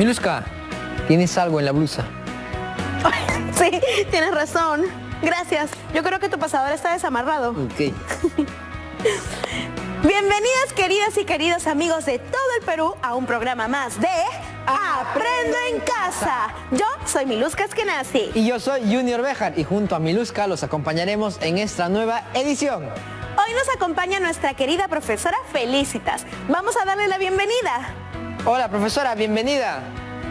Miluska, ¿tienes algo en la blusa? Sí, tienes razón. Gracias. Yo creo que tu pasador está desamarrado. Ok. Bienvenidas, queridas y queridos amigos de todo el Perú, a un programa más de Aprendo en Casa. Yo soy Miluska Eskenazi. Y yo soy Junior Béjar y junto a Miluska los acompañaremos en esta nueva edición. Hoy nos acompaña nuestra querida profesora Felicitas. Vamos a darle la bienvenida. Hola, profesora, bienvenida.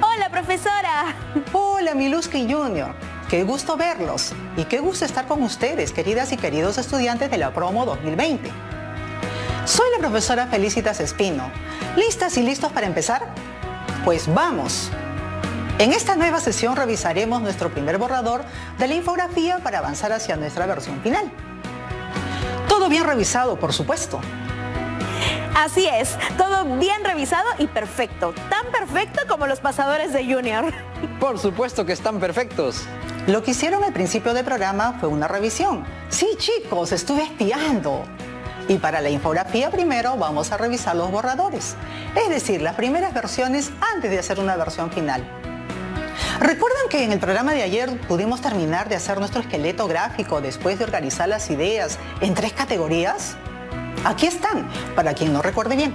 Hola, profesora. Hola, Miluska y Junior. Qué gusto verlos y qué gusto estar con ustedes, queridas y queridos estudiantes de la promo 2020. Soy la profesora Felicitas Espino. ¿Listas y listos para empezar? Pues vamos. En esta nueva sesión revisaremos nuestro primer borrador de la infografía para avanzar hacia nuestra versión final. Todo bien revisado, por supuesto. Así es, todo bien revisado y perfecto. Tan perfecto como los pasadores de Junior. Por supuesto que están perfectos. Lo que hicieron al principio del programa fue una revisión. Sí, chicos, estuve espiando. Y para la infografía primero vamos a revisar los borradores, es decir, las primeras versiones antes de hacer una versión final. ¿Recuerdan que en el programa de ayer pudimos terminar de hacer nuestro esqueleto gráfico después de organizar las ideas en 3 categorías? Aquí están, para quien no recuerde bien.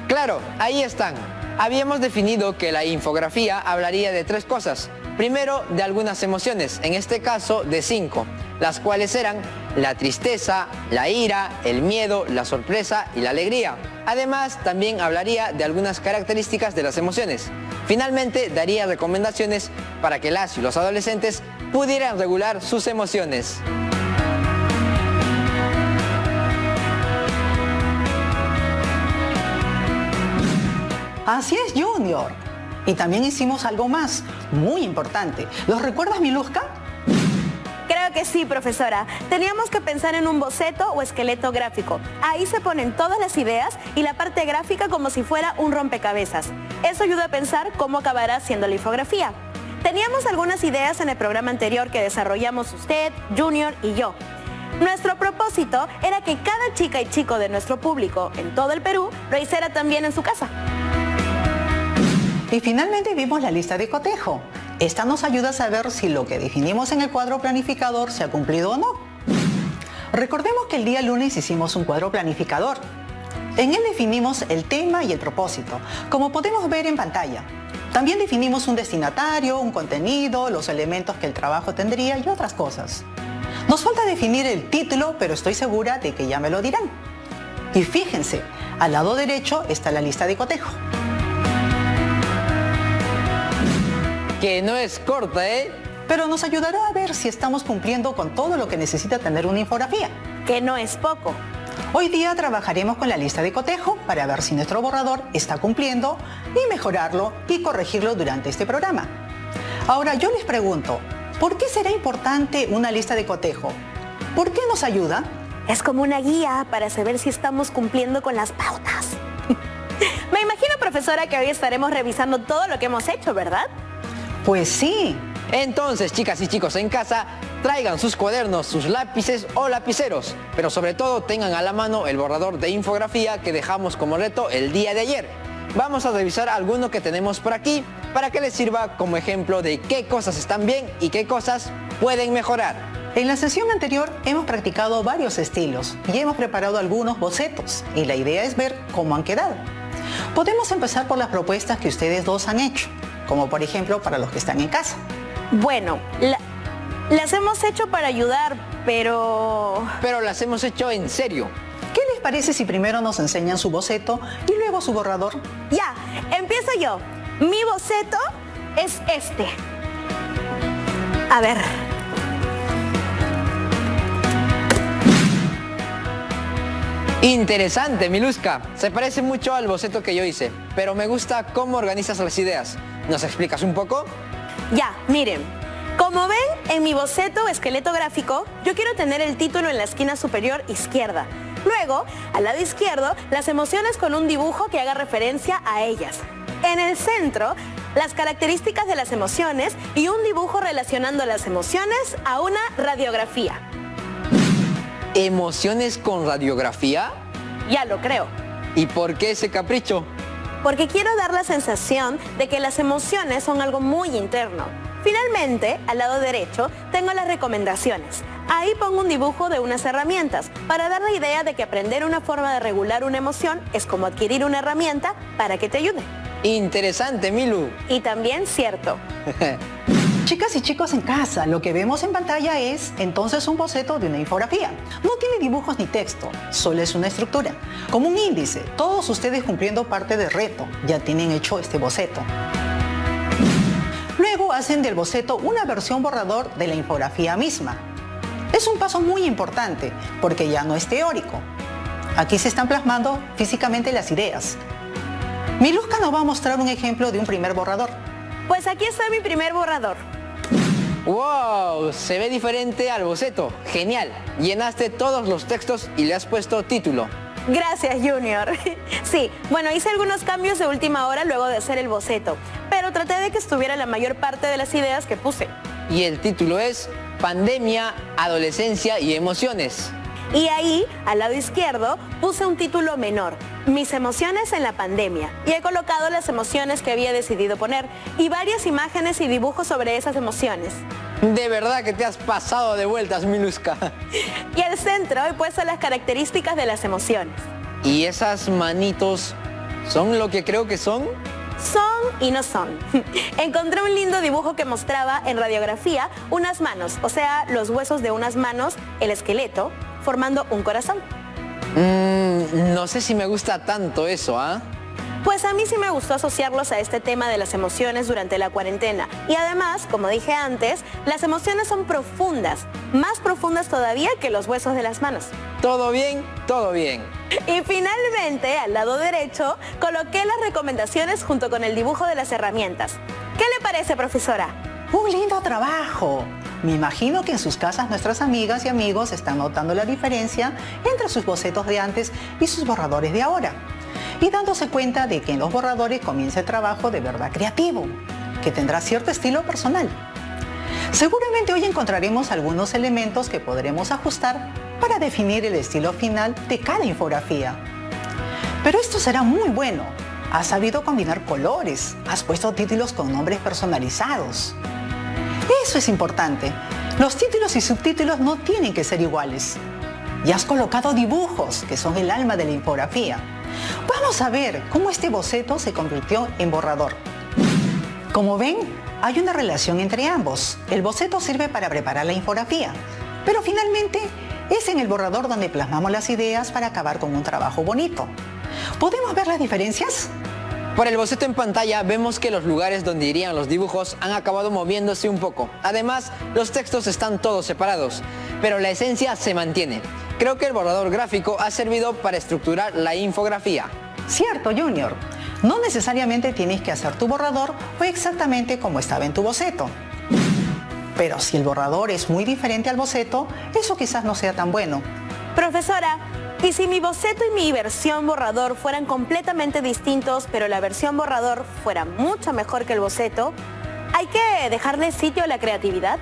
Claro, ahí están. Habíamos definido que la infografía hablaría de 3 cosas. Primero, de algunas emociones, en este caso de 5, las cuales eran la tristeza, la ira, el miedo, la sorpresa y la alegría. Además, también hablaría de algunas características de las emociones. Finalmente, daría recomendaciones para que las y los adolescentes pudieran regular sus emociones. Así es, Junior. Y también hicimos algo más, muy importante. ¿Los recuerdas, Miluska? Creo que sí, profesora. Teníamos que pensar en un boceto o esqueleto gráfico. Ahí se ponen todas las ideas y la parte gráfica como si fuera un rompecabezas. Eso ayuda a pensar cómo acabará siendo la infografía. Teníamos algunas ideas en el programa anterior que desarrollamos usted, Junior y yo. Nuestro propósito era que cada chica y chico de nuestro público en todo el Perú lo hiciera también en su casa. Y finalmente vimos la lista de cotejo. Esta nos ayuda a saber si lo que definimos en el cuadro planificador se ha cumplido o no. Recordemos que el día lunes hicimos un cuadro planificador. En él definimos el tema y el propósito, como podemos ver en pantalla. También definimos un destinatario, un contenido, los elementos que el trabajo tendría y otras cosas. Nos falta definir el título, pero estoy segura de que ya me lo dirán. Y fíjense, al lado derecho está la lista de cotejo. Que no es corta, ¿eh? Pero nos ayudará a ver si estamos cumpliendo con todo lo que necesita tener una infografía. Que no es poco. Hoy día trabajaremos con la lista de cotejo para ver si nuestro borrador está cumpliendo y mejorarlo y corregirlo durante este programa. Ahora yo les pregunto, ¿por qué será importante una lista de cotejo? ¿Por qué nos ayuda? Es como una guía para saber si estamos cumpliendo con las pautas. Me imagino, profesora, que hoy estaremos revisando todo lo que hemos hecho, ¿verdad? Pues sí. Entonces, chicas y chicos en casa, traigan sus cuadernos, sus lápices o lapiceros, pero sobre todo tengan a la mano el borrador de infografía que dejamos como reto el día de ayer. Vamos a revisar alguno que tenemos por aquí para que les sirva como ejemplo de qué cosas están bien y qué cosas pueden mejorar. En la sesión anterior hemos practicado varios estilos y hemos preparado algunos bocetos y la idea es ver cómo han quedado. Podemos empezar por las propuestas que ustedes dos han hecho, como por ejemplo para los que están en casa. Bueno, las hemos hecho para ayudar, pero las hemos hecho en serio. ¿Qué les parece si primero nos enseñan su boceto y luego su borrador? Ya, empiezo yo. Mi boceto es este. A ver. Interesante, Miluska. Se parece mucho al boceto que yo hice, pero me gusta cómo organizas las ideas. ¿Nos explicas un poco? Ya, miren. Como ven, en mi boceto o esqueleto gráfico, yo quiero tener el título en la esquina superior izquierda. Luego, al lado izquierdo, las emociones con un dibujo que haga referencia a ellas. En el centro, las características de las emociones y un dibujo relacionando las emociones a una radiografía. ¿Emociones con radiografía? Ya lo creo. ¿Y por qué ese capricho? porque quiero dar la sensación de que las emociones son algo muy interno. Finalmente, al lado derecho, tengo las recomendaciones. Ahí pongo un dibujo de unas herramientas para dar la idea de que aprender una forma de regular una emoción es como adquirir una herramienta para que te ayude. Interesante, Milu. Y también cierto. Chicas y chicos en casa, lo que vemos en pantalla es entonces un boceto de una infografía. No tiene dibujos ni texto, solo es una estructura. Como un índice, todos ustedes cumpliendo parte del reto, ya tienen hecho este boceto. Luego hacen del boceto una versión borrador de la infografía misma. Es un paso muy importante porque ya no es teórico. Aquí se están plasmando físicamente las ideas. Miluska nos va a mostrar un ejemplo de un primer borrador. Pues aquí está mi primer borrador. ¡Wow! Se ve diferente al boceto. Genial. Llenaste todos los textos y le has puesto título. Gracias, Junior. Sí, bueno, hice algunos cambios de última hora luego de hacer el boceto, pero traté de que estuviera la mayor parte de las ideas que puse. Y el título es Pandemia, Adolescencia y Emociones. Y ahí, al lado izquierdo, puse un título menor, Mis emociones en la pandemia. Y he colocado las emociones que había decidido poner y varias imágenes y dibujos sobre esas emociones. De verdad que te has pasado de vueltas, Miluska. Y al centro he puesto las características de las emociones. ¿Y esas manitos son lo que creo que son? Son y no son. Encontré un lindo dibujo que mostraba en radiografía unas manos, o sea, los huesos de unas manos, el esqueleto, formando un corazón. No sé si me gusta tanto eso, ¿ah? Pues a mí sí me gustó asociarlos a este tema de las emociones durante la cuarentena. Y además, como dije antes, las emociones son profundas, más profundas todavía que los huesos de las manos. ¿Todo bien? Todo bien. Y finalmente, al lado derecho, coloqué las recomendaciones junto con el dibujo de las herramientas. ¿Qué le parece, profesora? ¡Un lindo trabajo! Me imagino que en sus casas nuestras amigas y amigos están notando la diferencia entre sus bocetos de antes y sus borradores de ahora. Y dándose cuenta de que en los borradores comienza el trabajo de verdad creativo, que tendrá cierto estilo personal. Seguramente hoy encontraremos algunos elementos que podremos ajustar para definir el estilo final de cada infografía. Pero esto será muy bueno. Has sabido combinar colores, has puesto títulos con nombres personalizados. Eso es importante. Los títulos y subtítulos no tienen que ser iguales. Y has colocado dibujos, que son el alma de la infografía. Vamos a ver cómo este boceto se convirtió en borrador. Como ven, hay una relación entre ambos. El boceto sirve para preparar la infografía, pero finalmente es en el borrador donde plasmamos las ideas para acabar con un trabajo bonito. ¿Podemos ver las diferencias? Por el boceto en pantalla vemos que los lugares donde irían los dibujos han acabado moviéndose un poco. Además, los textos están todos separados, pero la esencia se mantiene. Creo que el borrador gráfico ha servido para estructurar la infografía. Cierto, Junior. No necesariamente tienes que hacer tu borrador o exactamente como estaba en tu boceto. Pero si el borrador es muy diferente al boceto, eso quizás no sea tan bueno. Profesora, ¿y si mi boceto y mi versión borrador fueran completamente distintos, pero la versión borrador fuera mucho mejor que el boceto? ¿Hay que dejarle sitio a la creatividad?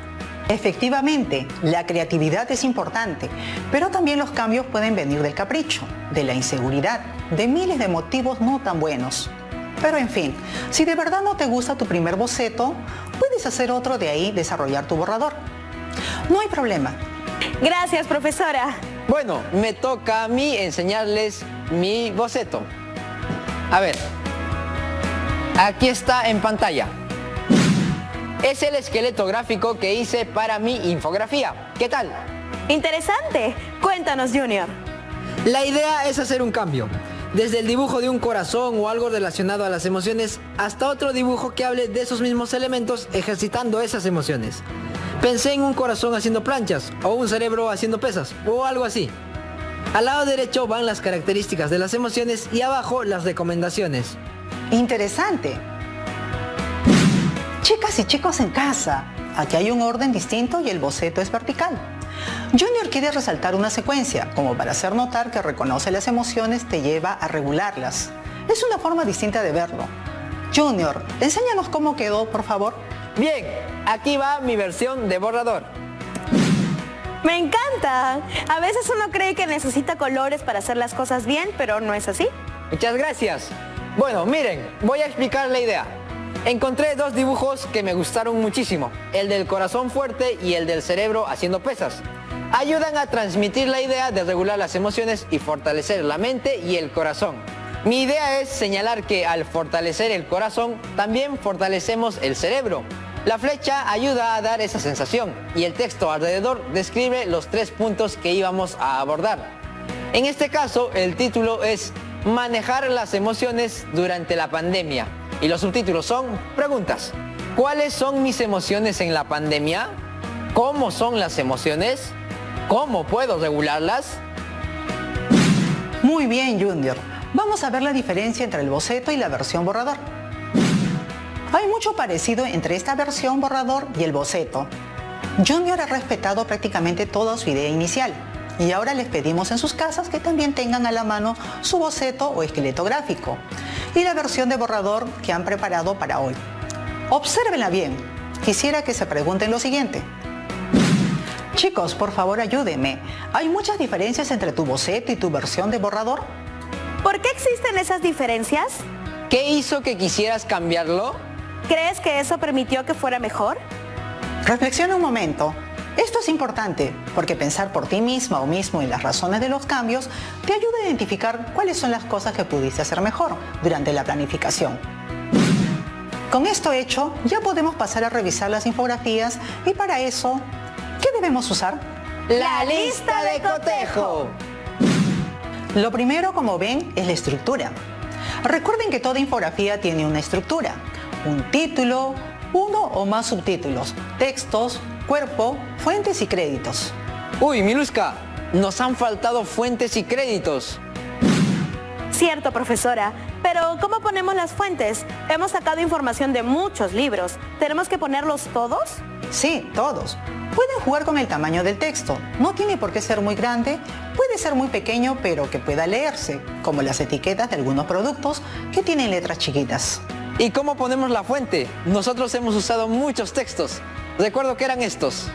Efectivamente, la creatividad es importante, pero también los cambios pueden venir del capricho, de la inseguridad, de miles de motivos no tan buenos. Pero en fin, si de verdad no te gusta tu primer boceto, puedes hacer otro de ahí, desarrollar tu borrador. No hay problema. Gracias, profesora. Bueno, me toca a mí enseñarles mi boceto. A ver, aquí está en pantalla. Es el esqueleto gráfico que hice para mi infografía. ¿Qué tal? Interesante. Cuéntanos, Junior. La idea es hacer un cambio. Desde el dibujo de un corazón o algo relacionado a las emociones hasta otro dibujo que hable de esos mismos elementos ejercitando esas emociones. Pensé en un corazón haciendo planchas o un cerebro haciendo pesas o algo así. Al lado derecho van las características de las emociones y abajo las recomendaciones. Interesante. Chicas y chicos en casa, aquí hay un orden distinto y el boceto es vertical. Junior quiere resaltar una secuencia, como para hacer notar que reconoce las emociones te lleva a regularlas. Es una forma distinta de verlo. Junior, enséñanos cómo quedó, por favor. Bien, aquí va mi versión de borrador. Me encanta. A veces uno cree que necesita colores para hacer las cosas bien, pero no es así. Muchas gracias. Bueno, miren, voy a explicar la idea. Encontré dos dibujos que me gustaron muchísimo, el del corazón fuerte y el del cerebro haciendo pesas. Ayudan a transmitir la idea de regular las emociones y fortalecer la mente y el corazón. Mi idea es señalar que al fortalecer el corazón, también fortalecemos el cerebro. La flecha ayuda a dar esa sensación y el texto alrededor describe los 3 puntos que íbamos a abordar. En este caso, el título es Manejar las emociones durante la pandemia y los subtítulos son preguntas. ¿Cuáles son mis emociones en la pandemia? ¿Cómo son las emociones? ¿Cómo puedo regularlas? Muy bien, Junior. Vamos a ver la diferencia entre el boceto y la versión borrador. Hay mucho parecido entre esta versión borrador y el boceto. Junior ha respetado prácticamente toda su idea inicial y ahora les pedimos en sus casas que también tengan a la mano su boceto o esqueleto gráfico y la versión de borrador que han preparado para hoy. Obsérvenla bien. Quisiera que se pregunten lo siguiente. Chicos, por favor ayúdenme. ¿Hay muchas diferencias entre tu boceto y tu versión de borrador? ¿Por qué existen esas diferencias? ¿Qué hizo que quisieras cambiarlo? ¿Crees que eso permitió que fuera mejor? Reflexiona un momento. Esto es importante porque pensar por ti misma o mismo en las razones de los cambios te ayuda a identificar cuáles son las cosas que pudiste hacer mejor durante la planificación. Con esto hecho, ya podemos pasar a revisar las infografías y para eso, ¿qué debemos usar? ¡La lista de cotejo! Lo primero, como ven, es la estructura. Recuerden que toda infografía tiene una estructura, un título, uno o más subtítulos, textos, cuerpo, fuentes y créditos. Uy, Miluska, nos han faltado fuentes y créditos. Cierto, profesora. Pero, ¿cómo ponemos las fuentes? Hemos sacado información de muchos libros. ¿Tenemos que ponerlos todos? Sí, todos. Pueden jugar con el tamaño del texto. No tiene por qué ser muy grande, puede ser muy pequeño, pero que pueda leerse, como las etiquetas de algunos productos que tienen letras chiquitas. ¿Y cómo ponemos la fuente? Nosotros hemos usado muchos textos. Recuerdo que eran estos.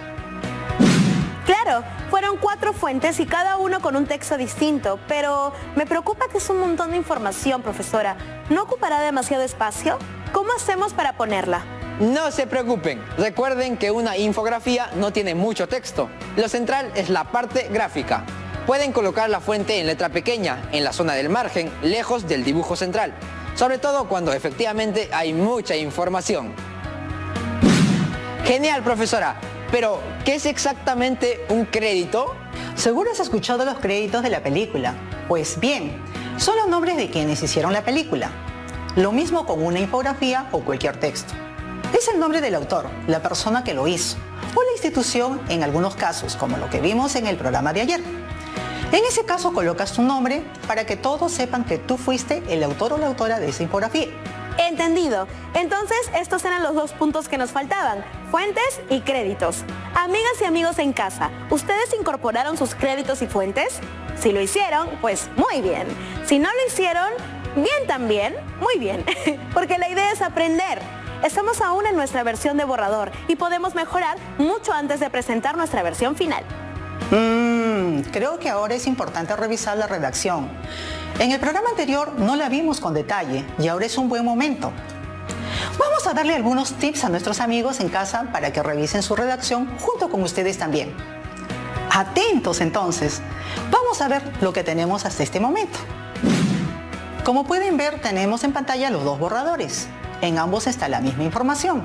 Claro, fueron 4 fuentes y cada uno con un texto distinto, pero me preocupa que es un montón de información, profesora. ¿No ocupará demasiado espacio? ¿Cómo hacemos para ponerla? No se preocupen, recuerden que una infografía no tiene mucho texto. Lo central es la parte gráfica. Pueden colocar la fuente en letra pequeña, en la zona del margen, lejos del dibujo central. Sobre todo cuando efectivamente hay mucha información. Genial, profesora. Pero, ¿qué es exactamente un crédito? Seguro has escuchado los créditos de la película. Pues bien, son los nombres de quienes hicieron la película. Lo mismo con una infografía o cualquier texto. Es el nombre del autor, la persona que lo hizo, o la institución en algunos casos, como lo que vimos en el programa de ayer. En ese caso colocas tu nombre para que todos sepan que tú fuiste el autor o la autora de esa infografía. Entendido. Entonces, estos eran los 2 puntos que nos faltaban, fuentes y créditos. Amigas y amigos en casa, ¿ustedes incorporaron sus créditos y fuentes? Si lo hicieron, pues muy bien. Si no lo hicieron, bien también, muy bien. Porque la idea es aprender. Estamos aún en nuestra versión de borrador y podemos mejorar mucho antes de presentar nuestra versión final. Creo que ahora es importante revisar la redacción. En el programa anterior no la vimos con detalle y ahora es un buen momento. Vamos a darle algunos tips a nuestros amigos en casa para que revisen su redacción junto con ustedes también. Atentos entonces, vamos a ver lo que tenemos hasta este momento. Como pueden ver, tenemos en pantalla los 2 borradores. En ambos está la misma información,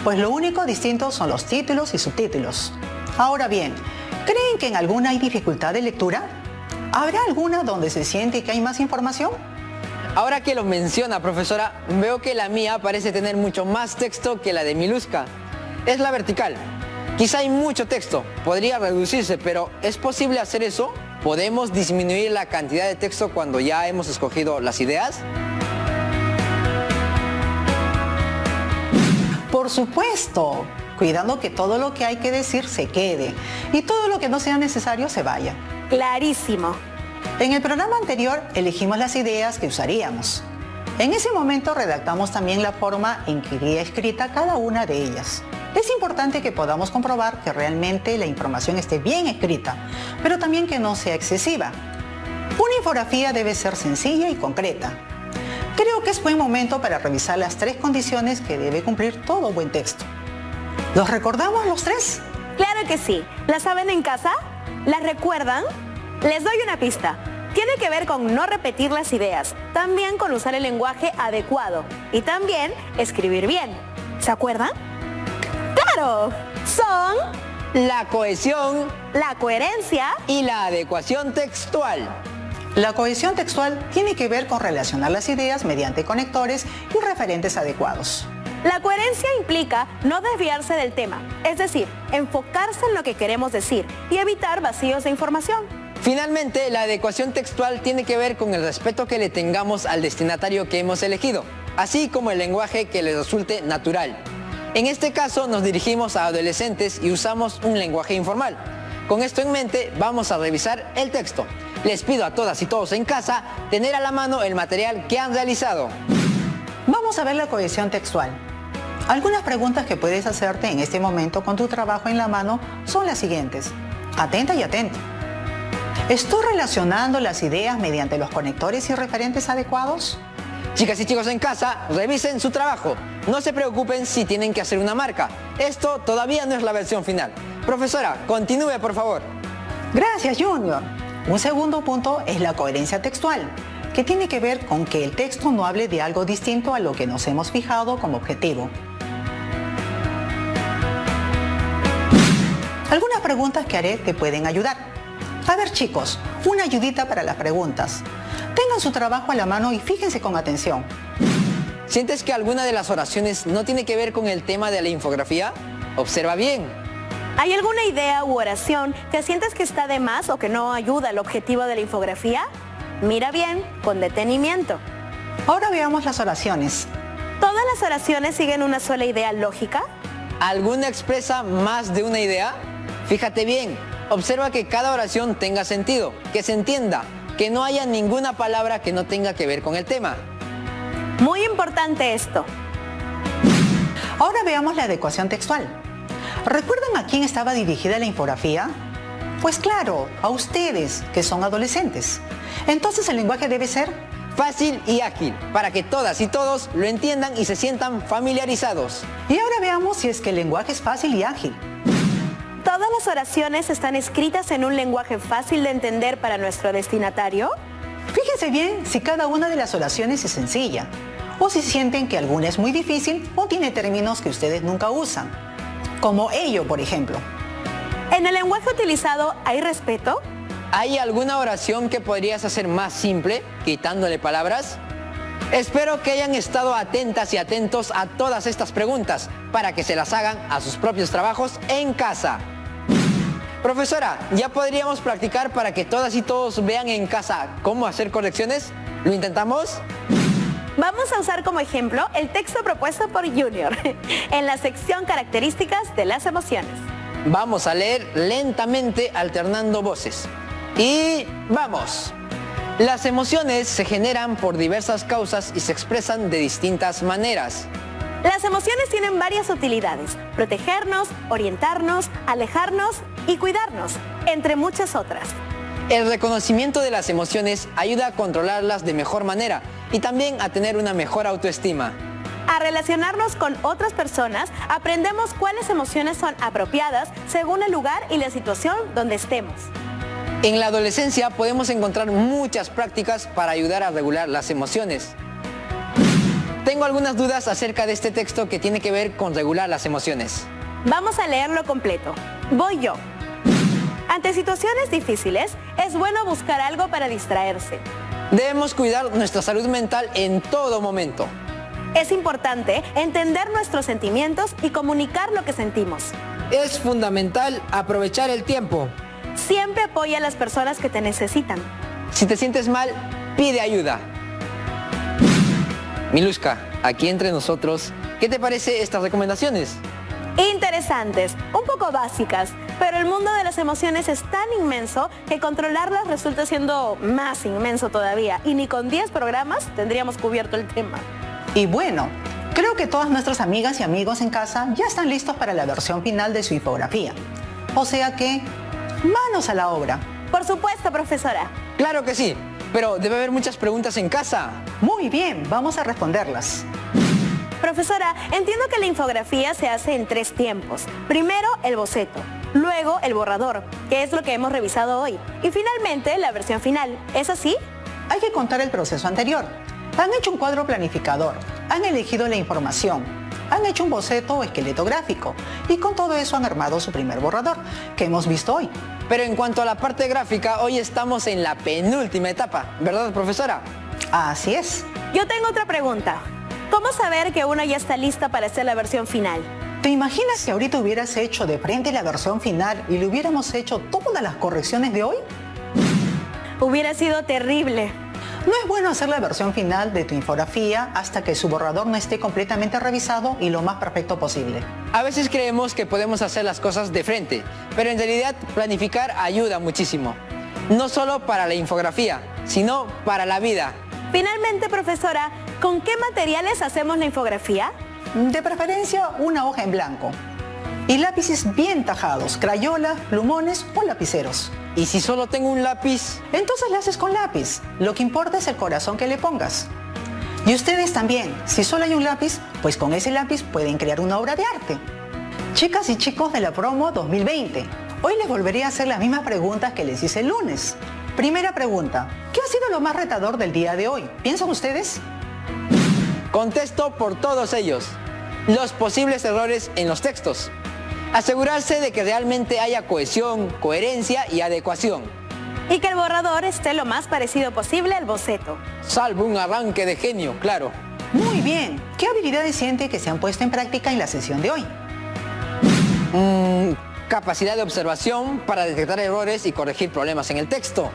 pues lo único distinto son los títulos y subtítulos. Ahora bien, ¿creen que en alguna hay dificultad de lectura? ¿Habrá alguna donde se siente que hay más información? Ahora que lo menciona, profesora, veo que la mía parece tener mucho más texto que la de Miluska. Es la vertical. Quizá hay mucho texto, podría reducirse, pero ¿es posible hacer eso? ¿Podemos disminuir la cantidad de texto cuando ya hemos escogido las ideas? Por supuesto, cuidando que todo lo que hay que decir se quede y todo lo que no sea necesario se vaya. Clarísimo. En el programa anterior elegimos las ideas que usaríamos. En ese momento redactamos también la forma en que iría escrita cada una de ellas. Es importante que podamos comprobar que realmente la información esté bien escrita, pero también que no sea excesiva. Una infografía debe ser sencilla y concreta. creo que es buen momento para revisar las 3 condiciones que debe cumplir todo buen texto. ¿Los recordamos los 3? Claro que sí. ¿Las saben en casa? ¿Las recuerdan? Les doy una pista. Tiene que ver con no repetir las ideas, también con usar el lenguaje adecuado y también escribir bien. ¿Se acuerdan? ¡Claro! Son La cohesión la coherencia y la adecuación textual. La cohesión textual tiene que ver con relacionar las ideas mediante conectores y referentes adecuados. La coherencia implica no desviarse del tema, es decir, enfocarse en lo que queremos decir y evitar vacíos de información. Finalmente, la adecuación textual tiene que ver con el respeto que le tengamos al destinatario que hemos elegido, así como el lenguaje que le resulte natural. En este caso nos dirigimos a adolescentes y usamos un lenguaje informal. Con esto en mente vamos a revisar el texto. Les pido a todas y todos en casa tener a la mano el material que han realizado. Vamos a ver la cohesión textual. Algunas preguntas que puedes hacerte en este momento con tu trabajo en la mano son las siguientes. Atenta y atento. ¿Estoy relacionando las ideas mediante los conectores y referentes adecuados? Chicas y chicos en casa, revisen su trabajo. No se preocupen si tienen que hacer una marca. Esto todavía no es la versión final. Profesora, continúe por favor. Gracias, Junior. Un segundo punto es la coherencia textual, que tiene que ver con que el texto no hable de algo distinto a lo que nos hemos fijado como objetivo. Algunas preguntas que haré te pueden ayudar. A ver, chicos, una ayudita para las preguntas. Tengan su trabajo a la mano y fíjense con atención. ¿Sientes que alguna de las oraciones no tiene que ver con el tema de la infografía? Observa bien. ¿Hay alguna idea u oración que sientes que está de más o que no ayuda al objetivo de la infografía? Mira bien, con detenimiento. Ahora veamos las oraciones. ¿Todas las oraciones siguen una sola idea lógica? ¿Alguna expresa más de una idea? Fíjate bien, observa que cada oración tenga sentido, que se entienda, que no haya ninguna palabra que no tenga que ver con el tema. Muy importante esto. Ahora veamos la adecuación textual. ¿Recuerdan a quién estaba dirigida la infografía? Pues claro, a ustedes, que son adolescentes. Entonces el lenguaje debe ser fácil y ágil, para que todas y todos lo entiendan y se sientan familiarizados. Y ahora veamos si es que el lenguaje es fácil y ágil. ¿Todas las oraciones están escritas en un lenguaje fácil de entender para nuestro destinatario? Fíjense bien si cada una de las oraciones es sencilla, o si sienten que alguna es muy difícil o tiene términos que ustedes nunca usan, como ello, por ejemplo. ¿En el lenguaje utilizado hay respeto? ¿Hay alguna oración que podrías hacer más simple, quitándole palabras? Espero que hayan estado atentas y atentos a todas estas preguntas para que se las hagan a sus propios trabajos en casa. Profesora, ¿ya podríamos practicar para que todas y todos vean en casa cómo hacer correcciones? ¿Lo intentamos? Vamos a usar como ejemplo el texto propuesto por Junior en la sección características de las emociones. Vamos a leer lentamente alternando voces. Y ¡vamos! Las emociones se generan por diversas causas y se expresan de distintas maneras. Las emociones tienen varias utilidades: protegernos, orientarnos, alejarnos y cuidarnos, entre muchas otras. El reconocimiento de las emociones ayuda a controlarlas de mejor manera y también a tener una mejor autoestima. A relacionarnos con otras personas, aprendemos cuáles emociones son apropiadas según el lugar y la situación donde estemos. En la adolescencia podemos encontrar muchas prácticas para ayudar a regular las emociones. Tengo algunas dudas acerca de este texto que tiene que ver con regular las emociones. Vamos a leerlo completo. Voy yo. Ante situaciones difíciles, es bueno buscar algo para distraerse. Debemos cuidar nuestra salud mental en todo momento. Es importante entender nuestros sentimientos y comunicar lo que sentimos. Es fundamental aprovechar el tiempo. Siempre apoya a las personas que te necesitan. Si te sientes mal, pide ayuda. Miluska, aquí entre nosotros, ¿qué te parece estas recomendaciones? Interesantes, un poco básicas, pero el mundo de las emociones es tan inmenso que controlarlas resulta siendo más inmenso todavía, y ni con 10 programas tendríamos cubierto el tema. Y bueno, creo que todas nuestras amigas y amigos en casa ya están listos para la versión final de su infografía. O sea que, manos a la obra. Por supuesto, profesora. Claro que sí. Pero debe haber muchas preguntas en casa. Muy bien, vamos a responderlas. Profesora, entiendo que la infografía se hace en 3 tiempos. Primero, el boceto. Luego, el borrador, que es lo que hemos revisado hoy. Y finalmente, la versión final. ¿Es así? Hay que contar el proceso anterior. Han hecho un cuadro planificador, han elegido la información, han hecho un boceto o esqueleto gráfico y con todo eso han armado su primer borrador, que hemos visto hoy. Pero en cuanto a la parte gráfica, hoy estamos en la penúltima etapa, ¿verdad, profesora? Así es. Yo tengo otra pregunta. ¿Cómo saber que uno ya está lista para hacer la versión final? ¿Te imaginas si ahorita hubieras hecho de frente la versión final y le hubiéramos hecho todas las correcciones de hoy? Hubiera sido terrible. No es bueno hacer la versión final de tu infografía hasta que su borrador no esté completamente revisado y lo más perfecto posible. A veces creemos que podemos hacer las cosas de frente, pero en realidad planificar ayuda muchísimo. No solo para la infografía, sino para la vida. Finalmente, profesora, ¿con qué materiales hacemos la infografía? De preferencia, una hoja en blanco. Y lápices bien tajados, crayolas, plumones o lapiceros. ¿Y si solo tengo un lápiz? Entonces la haces con lápiz. Lo que importa es el corazón que le pongas. Y ustedes también, si solo hay un lápiz, pues con ese lápiz pueden crear una obra de arte. Chicas y chicos de la promo 2020, hoy les volveré a hacer las mismas preguntas que les hice el lunes. Primera pregunta, ¿qué ha sido lo más retador del día de hoy? ¿Piensan ustedes? Contesto por todos ellos. Los posibles errores en los textos. Asegurarse de que realmente haya cohesión, coherencia y adecuación. Y que el borrador esté lo más parecido posible al boceto. Salvo un arranque de genio, claro. Muy bien. ¿Qué habilidades siente que se han puesto en práctica en la sesión de hoy? Capacidad de observación para detectar errores y corregir problemas en el texto.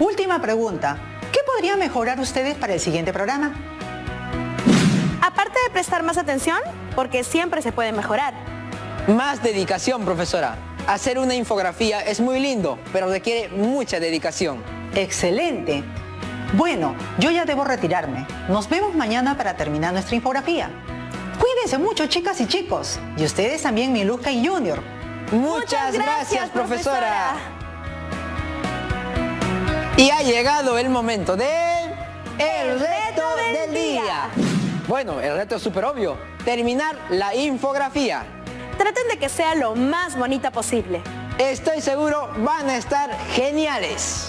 Última pregunta. ¿Qué podrían mejorar ustedes para el siguiente programa? Aparte de prestar más atención, porque siempre se puede mejorar. Más dedicación, profesora. Hacer una infografía es muy lindo, pero requiere mucha dedicación. ¡Excelente! Bueno, yo ya debo retirarme. Nos vemos mañana para terminar nuestra infografía. Cuídense mucho, chicas y chicos. Y ustedes también, Miluska y Junior. Muchas gracias, profesora. Y ha llegado el momento del reto del día. Bueno, el reto es súper obvio. Terminar la infografía. Traten de que sea lo más bonita posible. Estoy seguro van a estar geniales.